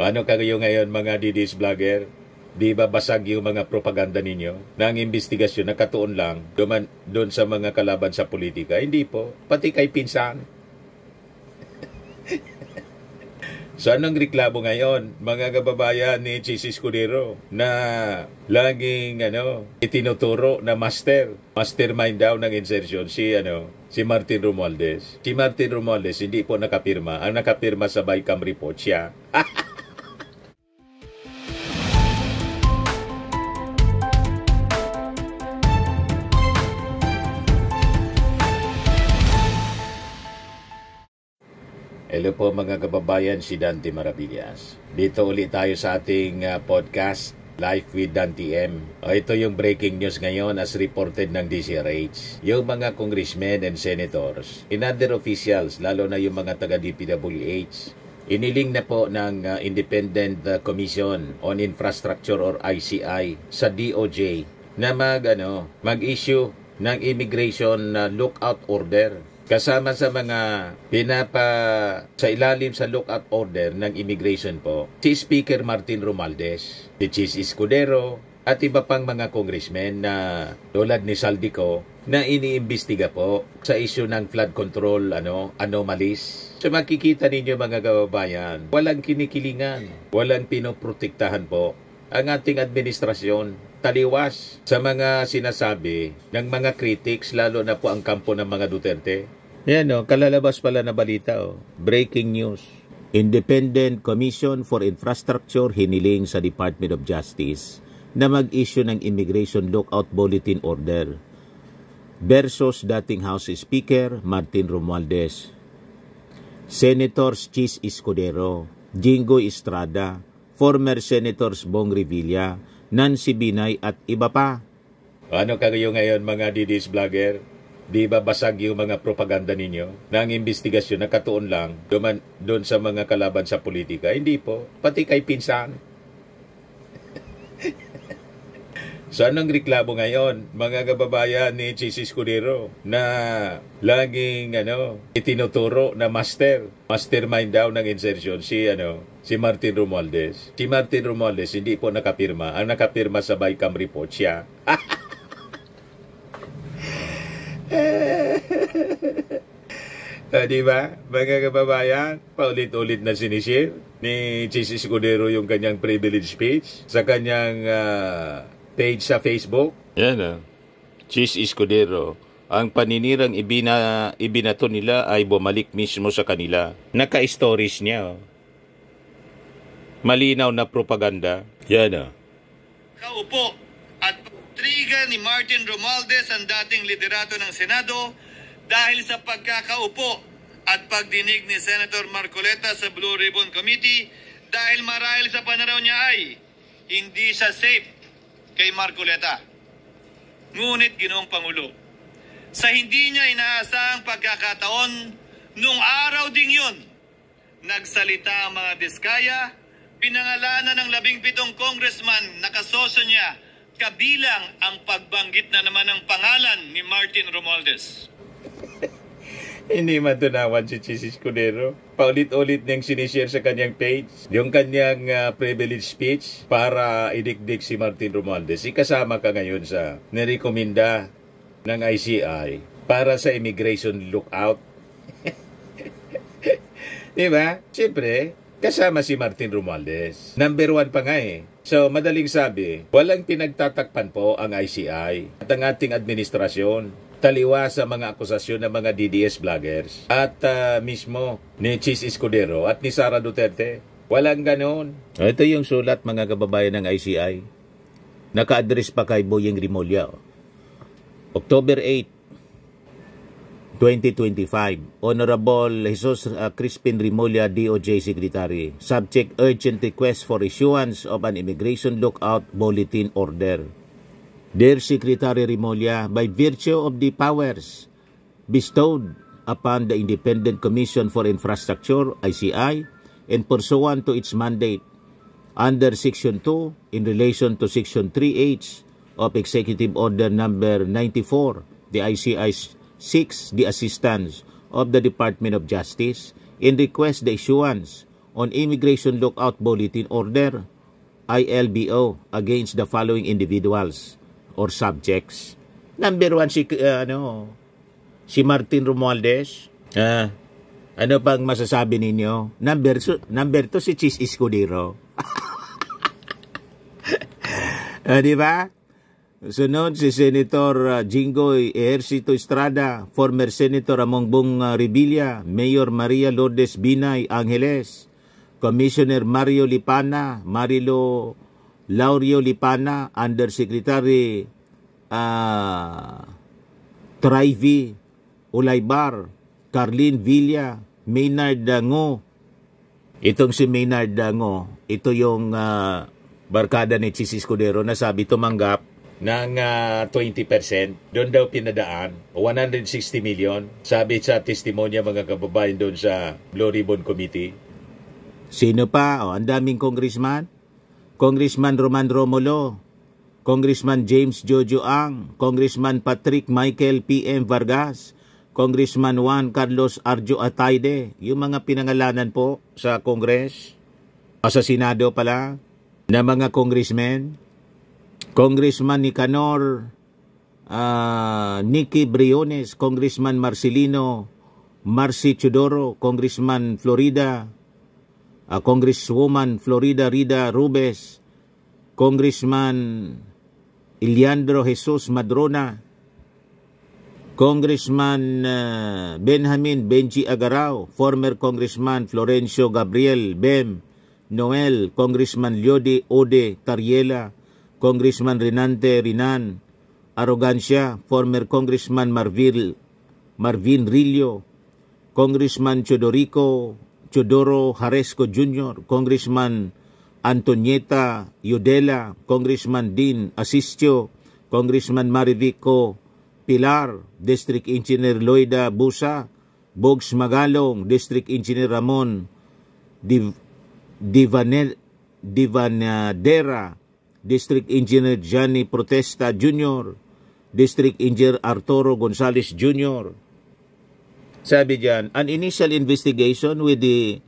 Ano kayo ngayon mga DDS vlogger? Di ba basag yung mga propaganda ninyo? Na ang investigasyon nakatuon lang doon sa mga kalaban sa politika? Hindi po. Pati kay pinsan. So anong reklamo ngayon, mga kababayan ni Chis Escudero na laging itinuturo na mastermind daw ng insertion si Martin Romualdez. Si Martin Romualdez hindi po nakapirma. Ang nakapirma sa BICAM report siya. Hello po mga kababayan, si Dante Maravillas. Dito ulit tayo sa ating podcast, Life with Dante M. Ito yung breaking news ngayon as reported ng DCRH. Yung mga congressmen and senators, and other officials, lalo na yung mga taga-DPWH, iniling na po ng Independent Commission on Infrastructure or ICI sa DOJ na mag-issue ng immigration lookout order. Kasama sa mga sa ilalim sa lookout order ng immigration po, si Speaker Martin Romualdez, si Chis Escudero, at iba pang mga congressmen na tulad ni Saldico na iniimbestiga po sa issue ng flood control anomalies. So makikita ninyo mga kababayan, walang kinikilingan, walang pinoprotektahan po ang ating administrasyon, taliwas sa mga sinasabi ng mga critics, lalo na po ang kampo ng mga Duterte. Yan kalalabas pala na balita. Breaking news. Independent Commission for Infrastructure hiniling sa Department of Justice na mag-issue ng Immigration Lookout Bulletin Order versus dating House Speaker Martin Romualdez, Senators Chis Escudero, Jinggoy Estrada, former Senators Bong Revilla, Nancy Binay at iba pa. Ano kayo ngayon mga DDS vlogger? Di ba basag yung mga propaganda ninyo? Na ang investigasyon nakatuon lang doon sa mga kalaban sa politika? Hindi po. Pati kay pinsan. So anong reklamo ngayon, mga kababayan ni Chis Escudero na laging itinuturo na mastermind daw ng insertion si Martin Romualdez. Si Martin Romualdez hindi po nakapirma. Ang nakapirma sa BICAM report siya. Di ba, mga kababayan, paulit-ulit na sinishare ni Chis Escudero yung kanyang privilege speech sa kanyang page sa Facebook. Yan Chis Escudero, ang paninirang ibinato nila ay bumalik mismo sa kanila. Naka-stories niya. Malinaw na propaganda. Yan Kaupo at triga ni Martin Romualdez ang dating liderato ng Senado dahil sa pagkakaupo at pagdinig ni Senator Marcoleta sa Blue Ribbon Committee dahil marahil sa pananaw niya ay hindi siya safe kay Marcoleta. Ngunit Ginoong Pangulo, sa hindi niya inaasahang pagkakataon, nung araw ding yun, nagsalita ang mga diskaya, pinangalanan ng 17 congressman na kasosyo niya, kabilang ang pagbanggit na naman ng pangalan ni Martin Romualdez. Hindi matunawan si Chis Escudero. Paulit-ulit niyang sinishare sa kanyang page yung kanyang privilege speech para idikdik si Martin Romualdez. Ikasama ka ngayon sa nirekomenda ng ICI para sa immigration lookout. Diba? Siyempre, kasama si Martin Romualdez. Number 1 pa nga So, madaling sabi, walang pinagtatakpan po ang ICI at ang ating administrasyon. Taliwa sa mga akusasyon ng mga DDS vloggers at mismo ni Chis Escudero at ni Sara Duterte. Walang ganon. Ito yung sulat mga kababayan ng ICI. Naka-address pa kay Boyeng Rimulya. October 8, 2025. Honorable Jesus Crispin Rimulya, DOJ Secretary. Subject urgent request for issuance of an immigration lookout bulletin order. Dear Secretary Rimulya, by virtue of the powers bestowed upon the Independent Commission for Infrastructure, ICI, and pursuant to its mandate under Section 2 in relation to Section 3H of Executive Order Number 94, the ICI seeks the assistance of the Department of Justice in request the issuance on Immigration Lookout Bulletin Order, ILBO, against the following individuals or subjects. Number 1, si Martin Romualdez. Ano pang masasabi ninyo? Number 2, si Chis Escudero. Di ba? Sunod, si Senator Jinggoy Ejercito Estrada, former Senator Amongbong Revilla, Mayor Maria Lourdes Binay Angeles, Commissioner Mario Laurio Lipana, Undersecretary Trivy Ulaybar, Carlin Villa, Maynard Dango. Itong si Maynard Dango, ito yung barkada ni Chis Escudero na sabi tumanggap ng 20%. Doon daw pinadaan 160 million. Sabi sa testimonya mga kababayan doon sa Blue Ribbon Committee. Sino pa? Ang daming congressman. Congressman Roman Romulo, Congressman James Jojo Ang, Congressman Patrick Michael P.M. Vargas, Congressman Juan Carlos Arjo Atayde, yung mga pinangalanan po sa Congress, o sa Senado pala, na mga congressmen. Congressman Nicanor Nicky Briones, Congressman Marcelino Marcy Chodoro, Congressman Florida, Congresswoman Florida Rida Rubes, Congressman Iliandro Jesus Madrona, Congressman Benjamin Benji Agarao, former Congressman Florencio Gabriel Bem Noel, Congressman Liodi Ode Cariela, Congressman Renante Rinan Arrogancia, former Congressman Marvin Rillo, Congressman Chodoro Haresco Jr., Congressman Antonieta Yudela, Congressman Dean Asistio, Congressman Marivico Pilar, District Engineer Loida Busa, Bogs Magalong, District Engineer Ramon Divanadera, District Engineer Johnny Protesta Jr., District Engineer Arturo Gonzales Jr. Sabi diyan, an initial investigation with the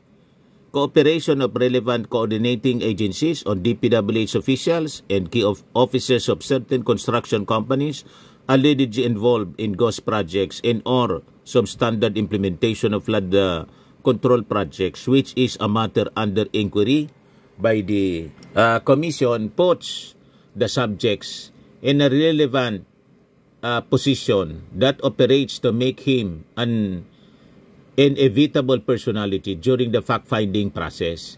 cooperation of relevant coordinating agencies on DPWH officials and key officers of certain construction companies allegedly involved in ghost projects and or substandard implementation of flood control projects, which is a matter under inquiry by the commission, puts the subjects in a relevant position that operates to make him an inevitable personality during the fact-finding process.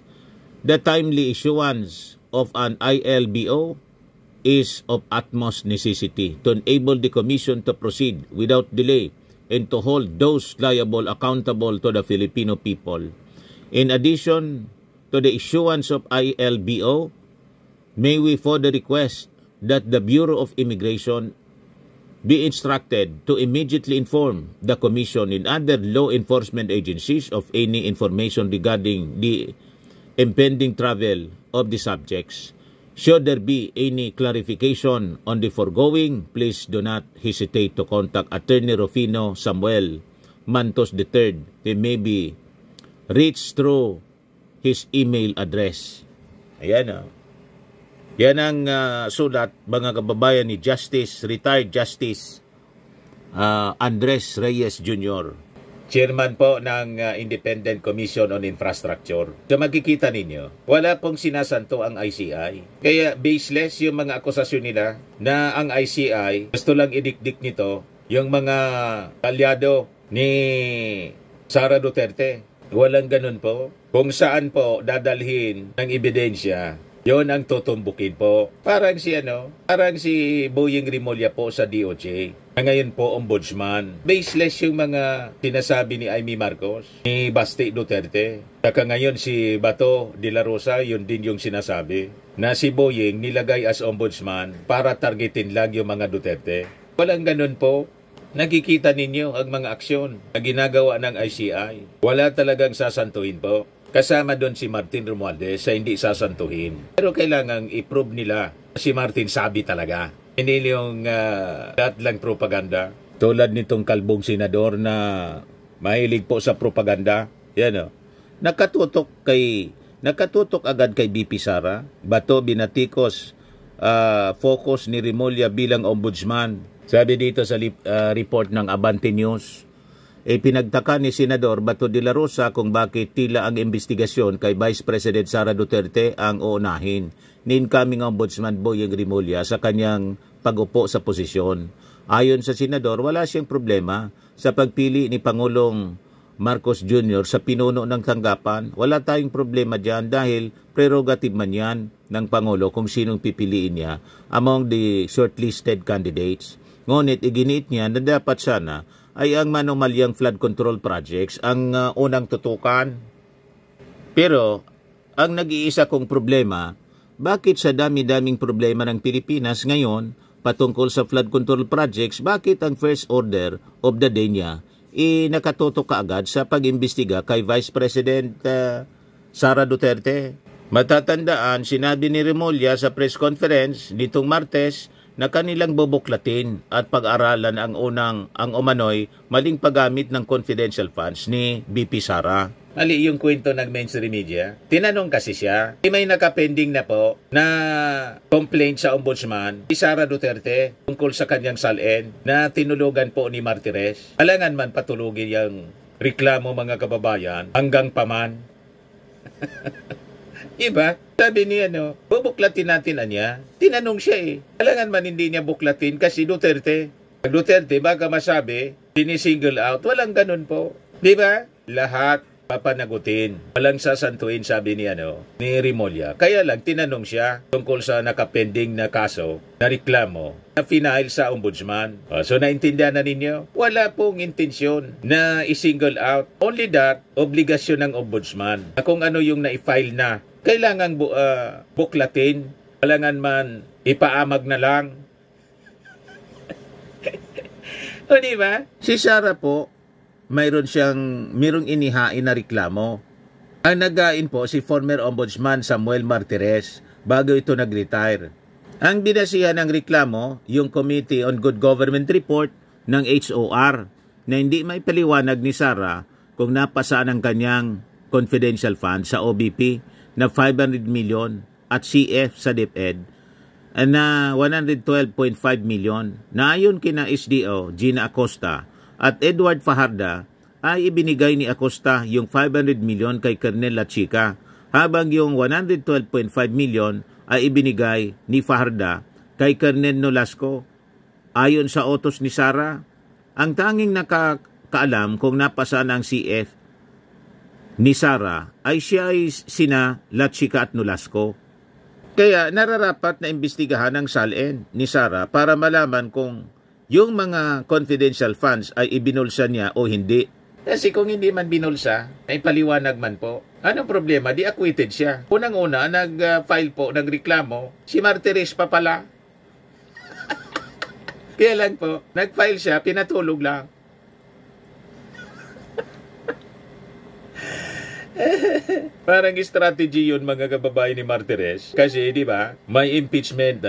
The timely issuance of an ILBO is of utmost necessity to enable the Commission to proceed without delay and to hold those liable accountable to the Filipino people. In addition to the issuance of ILBO, may we further request that the Bureau of Immigration be instructed to immediately inform the Commission and other law enforcement agencies of any information regarding the impending travel of the subjects. Should there be any clarification on the foregoing, please do not hesitate to contact Attorney Rufino Samuel Mantos III. They may be reached through his email address. Ayan. Yan ang sulat, mga kababayan, ni retired Justice Andres Reyes Jr., Chairman po ng Independent Commission on Infrastructure. So makikita ninyo, wala pong sinasanto ang ICI. Kaya baseless yung mga akusasyon nila na ang ICI gusto lang idikdik nito yung mga kalyado ni Sara Duterte. Walang ganun po. Kung saan po dadalhin ng ebidensya, yon ang tutumbukin po. Parang si Boying Rimulya po sa DOJ. Ngayon po, ombudsman. Baseless yung mga sinasabi ni Amy Marcos, ni Basti Duterte. Saka ngayon si Bato de la Rosa, yun din yung sinasabi. Na si Boying nilagay as ombudsman para targetin lang yung mga Duterte. Walang ganun po. Nakikita ninyo ang mga aksyon na ginagawa ng ICI. Wala talagang sasantuhin po. Kasama doon si Martin Romualdez sa hindi sasantuhin. Pero kailangang i-prove nila si Martin sabi talaga. Hindi yung lahat lang propaganda. Tulad nitong kalbong senador na mahilig po sa propaganda. Yan o. nakatutok agad kay BP Sara. Bato binatikos focus ni Remulla bilang ombudsman. Sabi dito sa report ng Abante News, pinagtaka ni Senador Bato de la Rosa kung bakit tila ang investigasyon kay Vice President Sara Duterte ang uunahin ni incoming Ombudsman Boyeng Remulla sa kanyang pag-upo sa posisyon. Ayon sa Senador, wala siyang problema sa pagpili ni Pangulong Marcos Jr. sa pinuno ng tanggapan. Wala tayong problema dyan dahil prerogative man yan ng Pangulo kung sinong pipiliin niya among the shortlisted candidates. Ngunit iginiit niya na dapat sana ay ang manumalyang flood control projects ang unang tutukan. Pero ang nag-iisa kong problema, bakit sa dami-daming problema ng Pilipinas ngayon patungkol sa flood control projects, bakit ang first order of the day niya nakatutok kaagad sa pag-imbestiga kay Vice President Sara Duterte? Matatandaan, sinabi ni Remulla sa press conference nitong Martes na kanilang bubuklatin at pag-aralan ang umano'y maling paggamit ng confidential funds ni BP Sara. Ali, yung kwento ng mainstream media, tinanong kasi siya, may nakapending na po na complaint sa ombudsman si Sara Duterte tungkol sa kanyang salin na tinulugan po ni Martires. Alangan man patulugin yung reklamo mga kababayan hanggang paman. Iba? Sabi niya, bubuklatin natin niya. Tinanong siya Alangan man hindi niya buklatin kasi Duterte. Duterte, baka masabi, sinisingle out. Walang ganun po. Di ba? Lahat papanagutin. Walang sasantuin, sabi ni Remulla. Kaya lang, tinanong siya tungkol sa nakapending na kaso, na reklamo, na final sa ombudsman. So, naintindihan na ninyo? Wala pong intensyon na i-single out. Only that, obligasyon ng ombudsman. Na kung ano yung na-file na, kailangan buklatin. Kailangan man ipaamag na lang. O diba? Si Sara po, mayroong inihain na reklamo. Ang nagain po si former Ombudsman Samuel Martires bago ito nag-retire. Ang binasihan ng reklamo, yung Committee on Good Government Report ng HOR na hindi may paliwanag ni Sara kung napasaan ang kanyang confidential fund sa OBP na 500 million at CF sa DepEd na 112.5 million na ayon kina SDO Gina Acosta at Edward Fajarda ay ibinigay ni Acosta yung 500 million kay Colonel Lachica habang yung 112.5 million ay ibinigay ni Fajarda kay Colonel Nolasco. Ayon sa utos ni Sara, ang tanging nakakaalam kung napasaan ang CF ni Sara ay siya ay sina Lachica at Nolasco. Kaya nararapat na imbestigahan ang SALN ni Sara para malaman kung yung mga confidential funds ay ibinulsa niya o hindi. Kasi kung hindi man binulsa, ay paliwanag man po. Anong problema? Di acquitted siya. Unang-una, nag-file po ng reklamo, si Martires pa pala. Kaya lang po, nag-file siya, pinatulog lang. Parang strategy yun mga kababayan ni Martires. Kasi di ba, may impeachment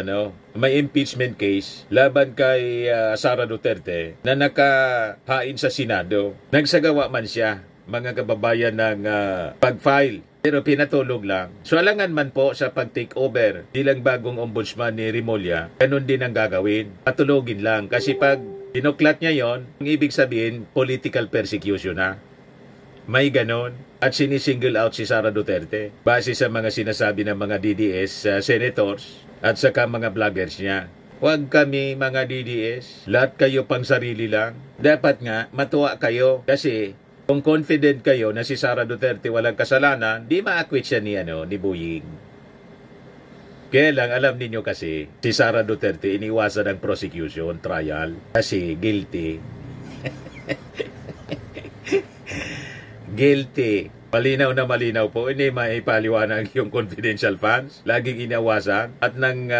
case laban kay Sara Duterte na nakahain sa Senado. Nagsagawa man siya mga kababayan ng pag-file. Pero pinatulog lang. So alangan man po sa pag-take over bilang bagong ombudsman ni Remulla, ganun din ang gagawin. Patulogin lang. Kasi pag dinuklat niya yon, ang ibig sabihin, political persecution na. May ganon. At sinisingle out si Sara Duterte base sa mga sinasabi ng mga DDS senators at saka mga vloggers niya. Huwag kami mga DDS, lahat kayo pang sarili lang. Dapat nga matuwa kayo kasi kung confident kayo na si Sara Duterte walang kasalanan, di ma-acquit siya ni Boyeng. Kaya lang alam ninyo kasi si Sara Duterte iniwasan ng prosecution trial kasi guilty. Guilty. Malinaw na malinaw po. Hindi maipaliwanag yung confidential funds. Laging inawasan. At nang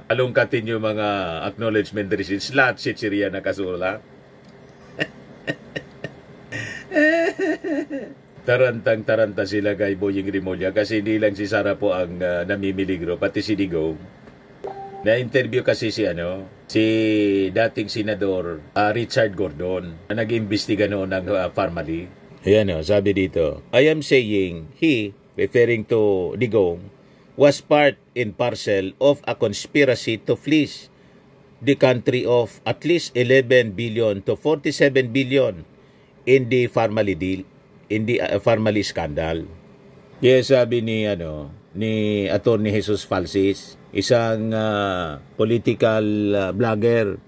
alungkatin yung mga acknowledgement receipts. Lahat sitsiriya na kasulat. Tarantang-taranta sila kay Boyeng Remulla. Kasi hindi lang si Sara po ang namimiligro. Pati si Digong. Na-interview kasi si dating senador Richard Gordon na nag-imbestiga noon ng Farmally. Ayan o, sabi dito, I am saying he, referring to Digong, was part and parcel of a conspiracy to fleece the country of at least 11 billion to 47 billion in the Farmally deal, in the Farmally scandal. Yes, sabi ni ni Attorney Jesus Falsis, isang political blogger.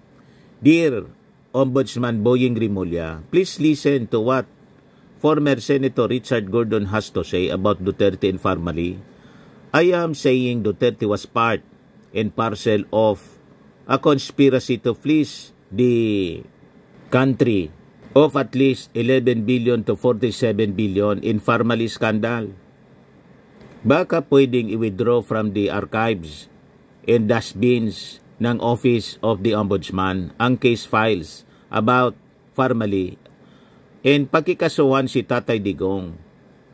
Dear Ombudsman Boying Rimulya, please listen to what former Senator Richard Gordon has to say about Duterte and Farmally. I am saying Duterte was part and parcel of a conspiracy to fleece the country of at least 11 billion to 47 billion in Farmally scandal. Baka pwedeng i-withdraw from the archives and dustbins ng Office of the Ombudsman ang case files about Farmally and pagkikasuhan si Tatay Digong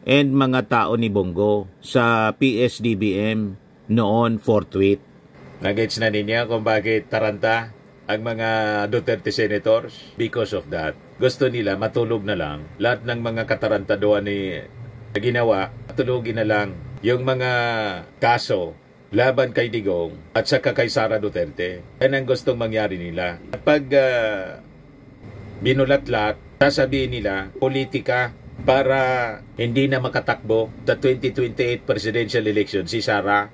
and mga tao ni Bongo sa PSDBM noon forthwith. Nagets na niya kung bakit taranta ang mga Duterte senators? Because of that. Gusto nila matulog na lang. Lahat ng mga katarantaduan ni ginawa, matulogin na lang yung mga kaso laban kay Digong at saka kay Sara Duterte. Yan ang gustong mangyari nila. At pag binulat-lat, sasabihin nila, politika para hindi na makatakbo sa 2028 presidential election si Sara.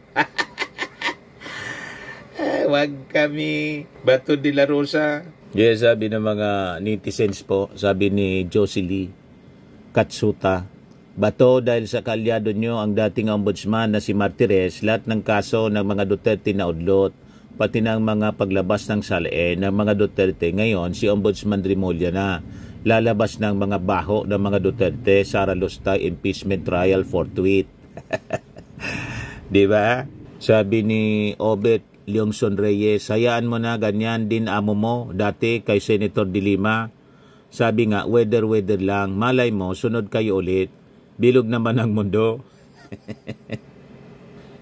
Wag kami, Bato de la Rosa. Yes, sabi ng mga netizens po, sabi ni Josie Katsuta, Bato, dahil sa kalyado nyo ang dating ombudsman na si Martires, lahat ng kaso ng mga Duterte na udlot, pati ng mga paglabas ng salain ng mga Duterte. Ngayon, si Ombudsman Rimulya na lalabas ng mga baho ng mga Duterte, Sara Lustay, impeachment trial forthwith. Di ba? Sabi ni Obet Leongson Reyes, hayaan mo na, ganyan din amo mo dati kay Senator De Lima. Sabi nga, weather lang, malay mo, sunod kayo ulit. Bilog naman ang mundo.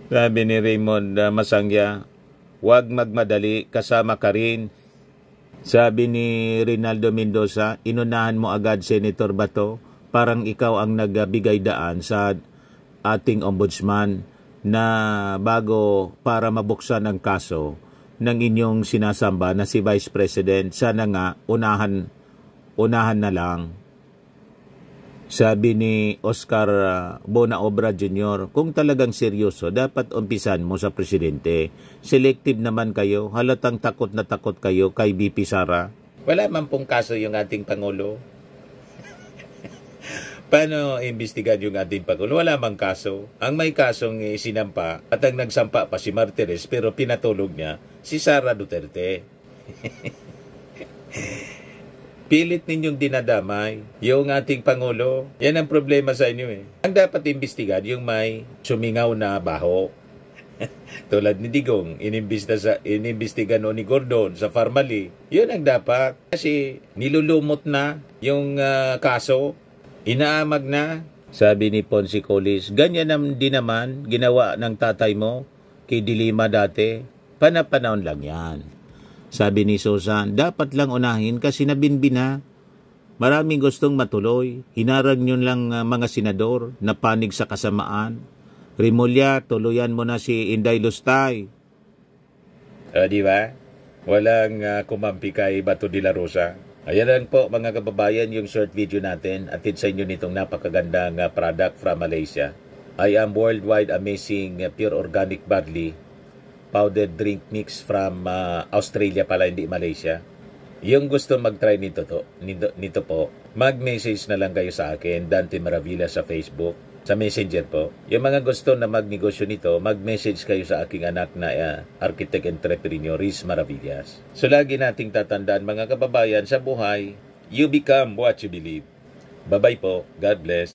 Sabi ni Raymond Masangya, huwag magmadali, kasama ka rin. Sabi ni Rinaldo Mendoza, inunahan mo agad Senator Bato, parang ikaw ang nagbigay daan sa ating ombudsman na bago para mabuksan ang kaso ng inyong sinasamba na si Vice President, sana nga unahan na lang. Sabi ni Oscar Bonaobra Jr., kung talagang seryoso, dapat umpisan mo sa presidente. Selective naman kayo, halatang takot na takot kayo kay VP Sara. Wala man pong kaso yung ating Pangulo. Paano imbestigan yung ating Pangulo? Wala mang kaso. Ang may kasong sinampa at ang nagsampa pa si Martires pero pinatulog niya si Sara Duterte. Pilit ninyong dinadamay yung ating Pangulo. Yan ang problema sa inyo eh. Ang dapat imbestigan yung may sumingaw na baho. Tulad ni Digong, inimbestigan ni Gordon sa Farmally. Yun ang dapat. Kasi nilulumot na yung kaso. Inaamag na. Sabi ni Ponce Colis, ganyan din naman ginawa ng tatay mo kay De Lima dati. Panapanahon lang yan. Sabi ni Susan, dapat lang unahin kasi nabinbin na. Maraming gustong matuloy. Hinarang nyo lang mga senador na panig sa kasamaan. Rimulya, tuluyan mo na si Inday Lustay. Di ba? Walang kumampi kay Bato de la Rosa. Ayan lang po mga kababayan yung short video natin. Atid sa inyo nitong napakagandang product from Malaysia. I am worldwide amazing pure organic barley powdered drink mix from Australia pala, hindi Malaysia. Yung gusto mag-try nito po, mag-message na lang kayo sa akin, Dante Maravilla sa Facebook, sa Messenger po. Yung mga gusto na magnegosyo nito, mag-message kayo sa aking anak na architect entrepreneur, Riz Maravillas. So lagi nating tatandaan mga kababayan, sa buhay, you become what you believe. Bye-bye po. God bless.